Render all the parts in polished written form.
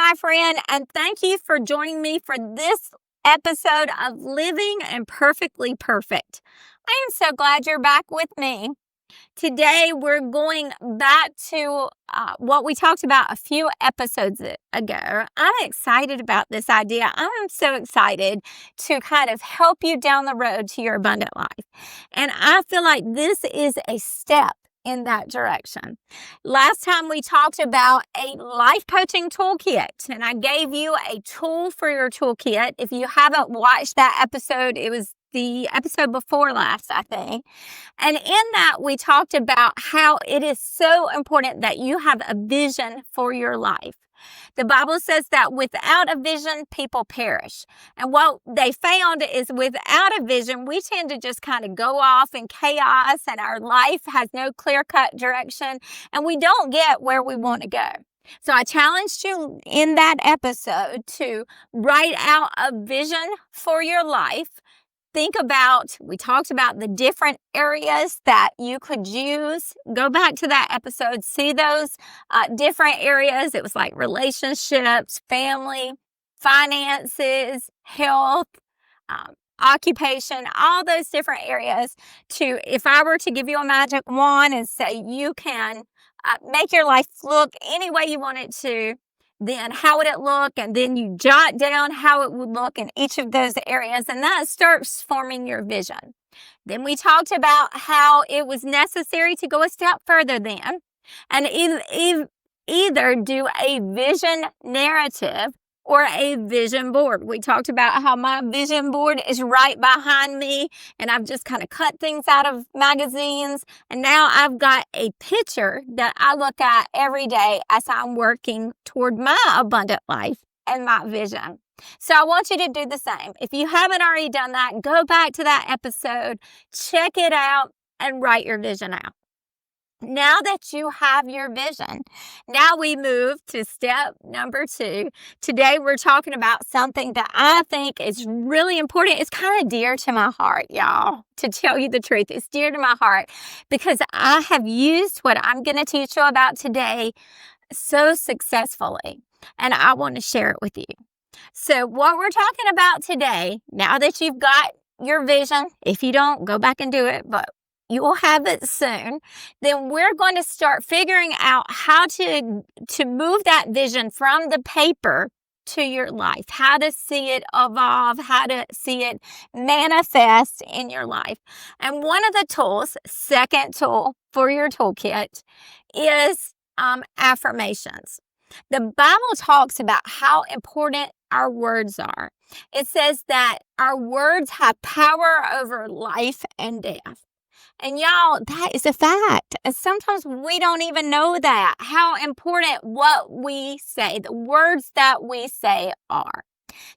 my friend, and thank you for joining me for this episode of Living Imperfectly Perfect. I am so glad you're back with me. Today, we're going back to what we talked about a few episodes ago. I'm excited about this idea. I'm so excited to kind of help you down the road to your abundant life. And I feel like this is a step in that direction. Last time we talked about a life coaching toolkit, and I gave you a tool for your toolkit. If you haven't watched that episode, it was the episode before last, I think. And in that, we talked about how it is so important that you have a vision for your life. The Bible says that without a vision, people perish. And what they found is without a vision, we tend to just kind of go off in chaos and our life has no clear-cut direction and we don't get where we want to go. So I challenged you in that episode to write out a vision for your life. We talked about the different areas that you could use. Go back to that episode, see those different areas. It was like relationships, family, finances, health, occupation, all those different areas. If I were to give you a magic wand and say you can make your life look any way you want it to, then how would it look? And then you jot down how it would look in each of those areas, and that starts forming your vision. Then we talked about how it was necessary to go a step further then, and either do a vision narrative or a vision board. We talked about how my vision board is right behind me, and I've just kind of cut things out of magazines, and now I've got a picture that I look at every day as I'm working toward my abundant life and my vision. So I want you to do the same. If you haven't already done that, go back to that episode, check it out, and write your vision out. Now that you have your vision, now we move to step number 2. Today we're talking about something that I think is really important. It's kind of dear to my heart, y'all, to tell you the truth. It's dear to my heart because I have used what I'm going to teach you about today so successfully, and I want to share it with you. So what we're talking about today, now that you've got your vision, if you don't, go back and do it, but you will have it soon, then we're going to start figuring out how to move that vision from the paper to your life, how to see it evolve, how to see it manifest in your life. And one of the tools, second tool for your toolkit, is affirmations. The Bible talks about how important our words are. It says that our words have power over life and death. And y'all, that is a fact. And sometimes we don't even know that, how important what we say, the words that we say are.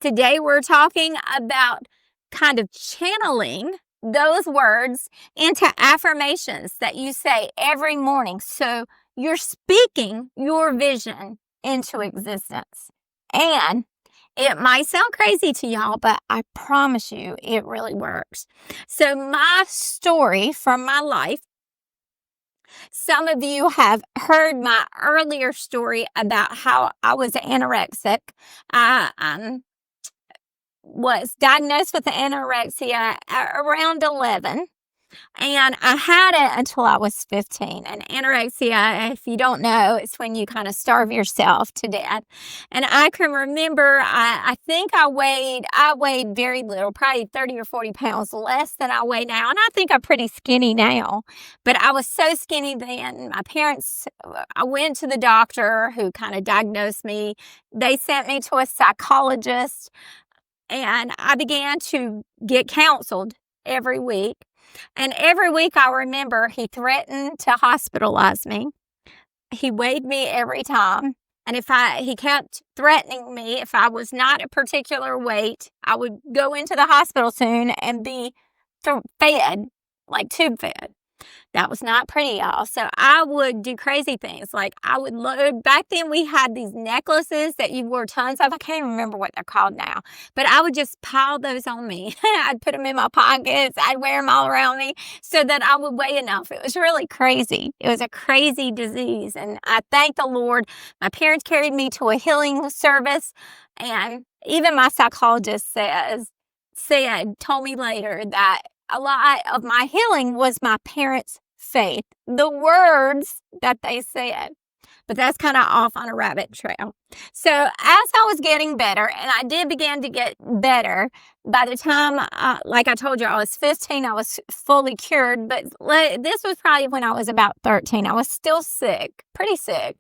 Today, we're talking about kind of channeling those words into affirmations that you say every morning. So you're speaking your vision into existence. And it might sound crazy to y'all, but I promise you it really works. So my story from my life, some of you have heard my earlier story about how I was anorexic. I was diagnosed with anorexia at around 11. And I had it until I was 15. And anorexia, if you don't know, it's when you kind of starve yourself to death. And I can remember, I think I weighed very little, probably 30 or 40 pounds less than I weigh now. And I think I'm pretty skinny now. But I was so skinny then. My parents, I went to the doctor who kind of diagnosed me. They sent me to a psychologist. And I began to get counseled every week. And every week I remember he threatened to hospitalize me. He weighed me every time. And he kept threatening me if I was not a particular weight, I would go into the hospital soon and be fed, like tube fed. That was not pretty, y'all. So I would do crazy things. Like I would load, back then we had these necklaces that you wore tons of. I can't even remember what they're called now, but I would just pile those on me. I'd put them in my pockets. I'd wear them all around me so that I would weigh enough. It was really crazy. It was a crazy disease. And I thank the Lord. My parents carried me to a healing service. And even my psychologist told me later that a lot of my healing was my parents' faith, the words that they said. But that's kind of off on a rabbit trail. So as I was getting better, and I did begin to get better, by the time, like I told you, I was 15, I was fully cured. But this was probably when I was about 13. I was still sick, pretty sick.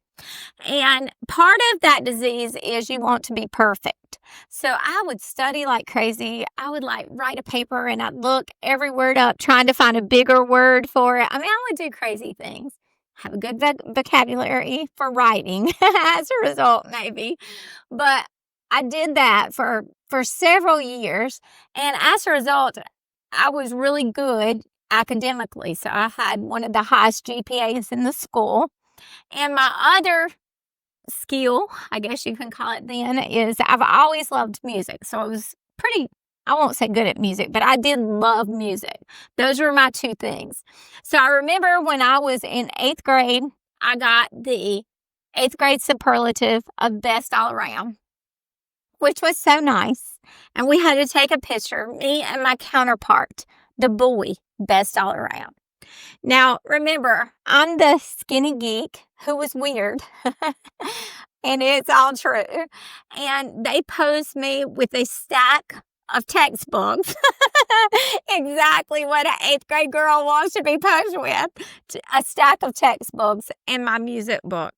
And part of that disease is you want to be perfect. So I would study like crazy. I would like write a paper and I'd look every word up, trying to find a bigger word for it. I mean, I would do crazy things. Have a good vocabulary for writing as a result, maybe. But I did that for several years. And as a result, I was really good academically. So I had one of the highest GPAs in the school. And my other skill, I guess you can call it then, is I've always loved music. So I was I won't say good at music, but I did love music. Those were my two things. So I remember when I was in 8th grade, I got the 8th grade superlative of best all around, which was so nice. And we had to take a picture, me and my counterpart, the boy, best all around. Now, remember, I'm the skinny geek who was weird, and it's all true. And they posed me with a stack of textbooks, exactly what an 8th grade girl wants to be posed with, a stack of textbooks and my music book.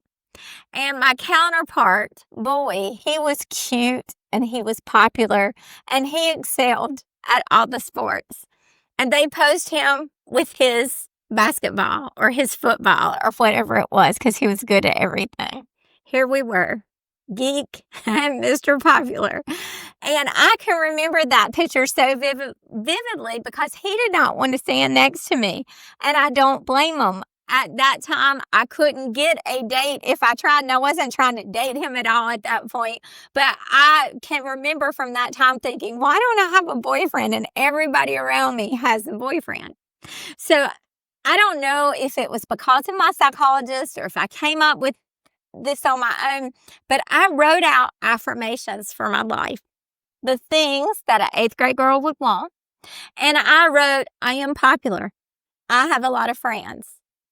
And my counterpart, boy, he was cute and he was popular and he excelled at all the sports. And they posed him with his basketball or his football or whatever it was because he was good at everything. Here we were, geek and Mr. Popular. And I can remember that picture so vividly because he did not want to stand next to me. And I don't blame him. At that time, I couldn't get a date if I tried, and I wasn't trying to date him at all at that point. But I can remember from that time thinking, why don't I have a boyfriend? And everybody around me has a boyfriend. So I don't know if it was because of my psychologist or if I came up with this on my own, but I wrote out affirmations for my life. The things that an 8th grade girl would want. And I wrote, I am popular. I have a lot of friends.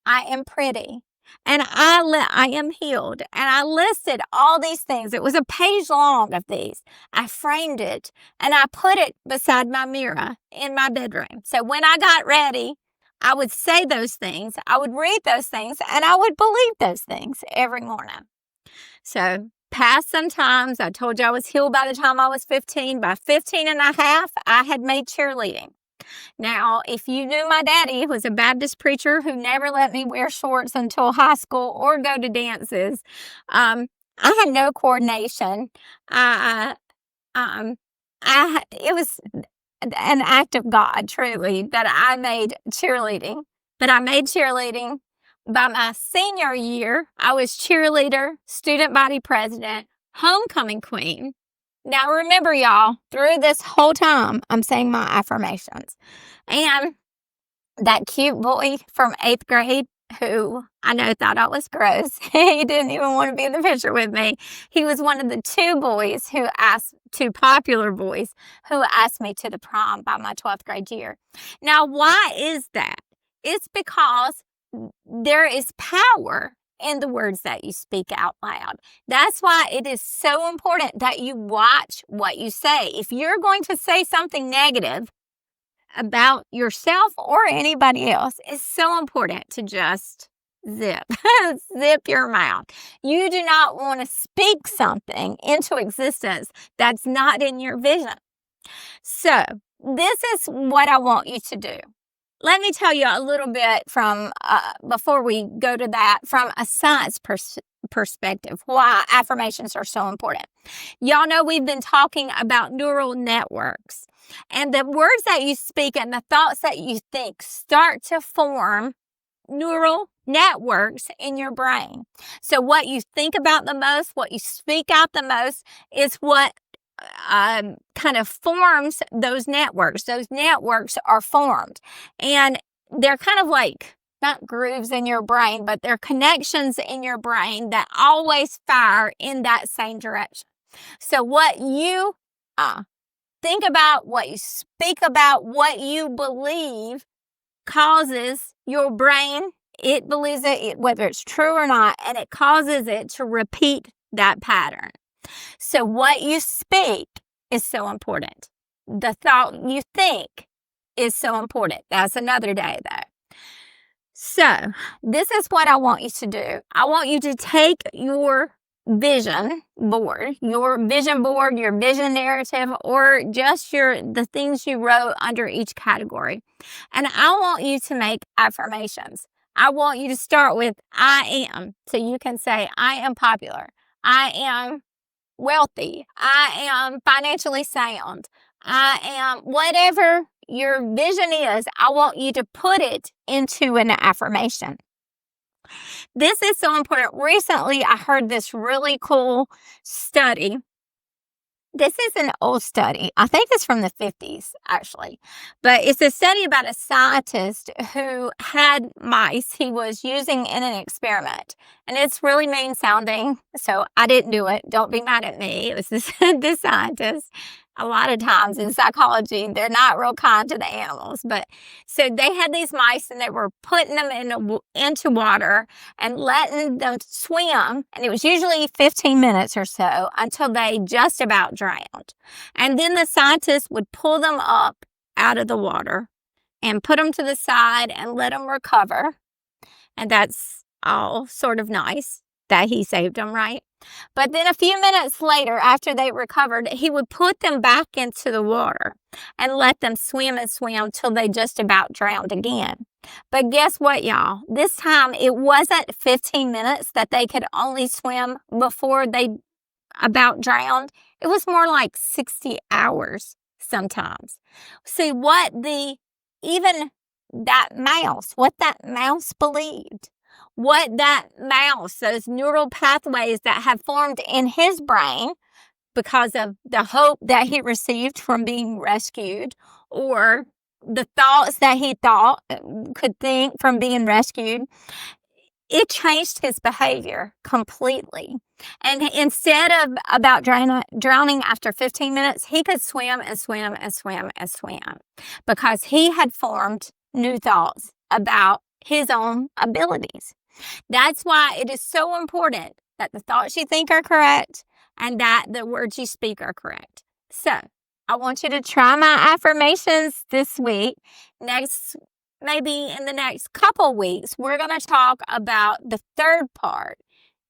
I am pretty, and I am healed, and I listed all these things. It was a page long of these. I framed it, and I put it beside my mirror in my bedroom. So when I got ready, I would say those things, I would read those things, and I would believe those things every morning. So past some times, I told you I was healed by the time I was 15. By 15 and a half, I had made cheerleading. Now, if you knew my daddy, he was a Baptist preacher who never let me wear shorts until high school or go to dances. I had no coordination. It was an act of God, truly, that I made cheerleading. But I made cheerleading. By my senior year, I was cheerleader, student body president, homecoming queen. Now, remember, y'all, through this whole time, I'm saying my affirmations. And that cute boy from 8th grade who I know thought I was gross, he didn't even want to be in the picture with me. He was one of the two popular boys who asked me to the prom by my 12th grade year. Now, why is that? It's because there is power in the words that you speak out loud. That's why it is so important that you watch what you say. If you're going to say something negative about yourself or anybody else, it's so important to just zip your mouth. You do not want to speak something into existence that's not in your vision. So this is what I want you to do. Let me tell you a little bit from, before we go to that, from a science perspective, why affirmations are so important. Y'all know we've been talking about neural networks, and the words that you speak and the thoughts that you think start to form neural networks in your brain. So what you think about the most, what you speak out the most is what kind of forms those networks. Those networks are formed, and they're kind of like not grooves in your brain, but they're connections in your brain that always fire in that same direction. So what you think about, what you speak about, what you believe causes your brain, it believes it, whether it's true or not, and it causes it to repeat that pattern. So what you speak is so important. The thought you think is so important. That's another day, though. So this is what I want you to do. I want you to take your vision board, your vision narrative, or just the things you wrote under each category. And I want you to make affirmations. I want you to start with I am. So you can say, I am popular. I am wealthy. I am financially sound. I am whatever your vision is. I want you to put it into an affirmation. This is so important. Recently, I heard this really cool study. This is an old study. I think it's from the 50s, actually. But it's a study about a scientist who had mice he was using in an experiment. And it's really mean sounding, so I didn't do it. Don't be mad at me. It was this scientist. A lot of times in psychology, they're not real kind to the animals. But so they had these mice and they were putting them into water and letting them swim. And it was usually 15 minutes or so until they just about drowned. And then the scientists would pull them up out of the water and put them to the side and let them recover. And that's all sort of nice that he saved them, right? But then a few minutes later, after they recovered, he would put them back into the water and let them swim and swim till they just about drowned again. But guess what, y'all? This time, it wasn't 15 minutes that they could only swim before they about drowned. It was more like 60 hours sometimes. See, what that mouse believed. What that mouse, those neural pathways that have formed in his brain because of the hope that he received from being rescued, or the thoughts that he could think from being rescued, it changed his behavior completely. And instead of about drowning after 15 minutes, he could swim and swim and swim and swim because he had formed new thoughts about his own abilities. That's why it is so important that the thoughts you think are correct and that the words you speak are correct. So I want you to try my affirmations this week. Maybe in the next couple weeks, we're going to talk about the third part.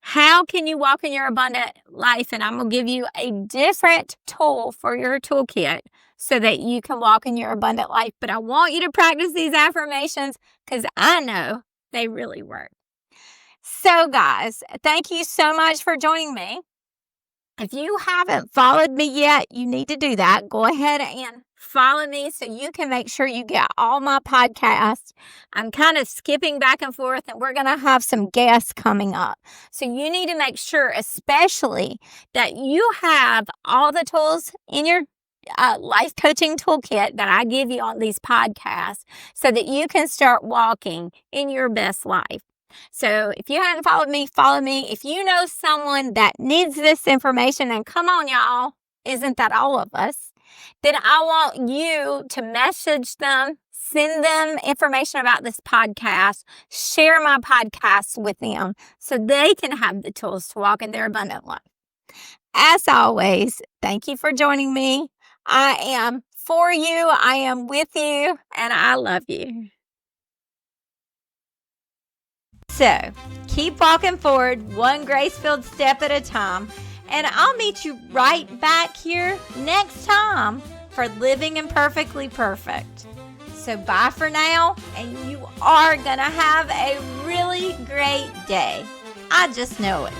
How can you walk in your abundant life? And I'm going to give you a different tool for your toolkit so that you can walk in your abundant life. But I want you to practice these affirmations because I know they really work. So guys, thank you so much for joining me. If you haven't followed me yet, you need to do that. Go ahead and follow me so you can make sure you get all my podcasts. I'm kind of skipping back and forth, and we're going to have some guests coming up. So you need to make sure, especially, that you have all the tools in your life coaching toolkit that I give you on these podcasts so that you can start walking in your best life. So if you haven't followed me, follow me. If you know someone that needs this information, and come on, y'all, isn't that all of us? Then I want you to message them, send them information about this podcast, share my podcast with them so they can have the tools to walk in their abundant life. As always, thank you for joining me. I am for you, I am with you, and I love you. So, keep walking forward one grace-filled step at a time, and I'll meet you right back here next time for Living Imperfectly Perfect. So, bye for now, and you are going to have a really great day. I just know it.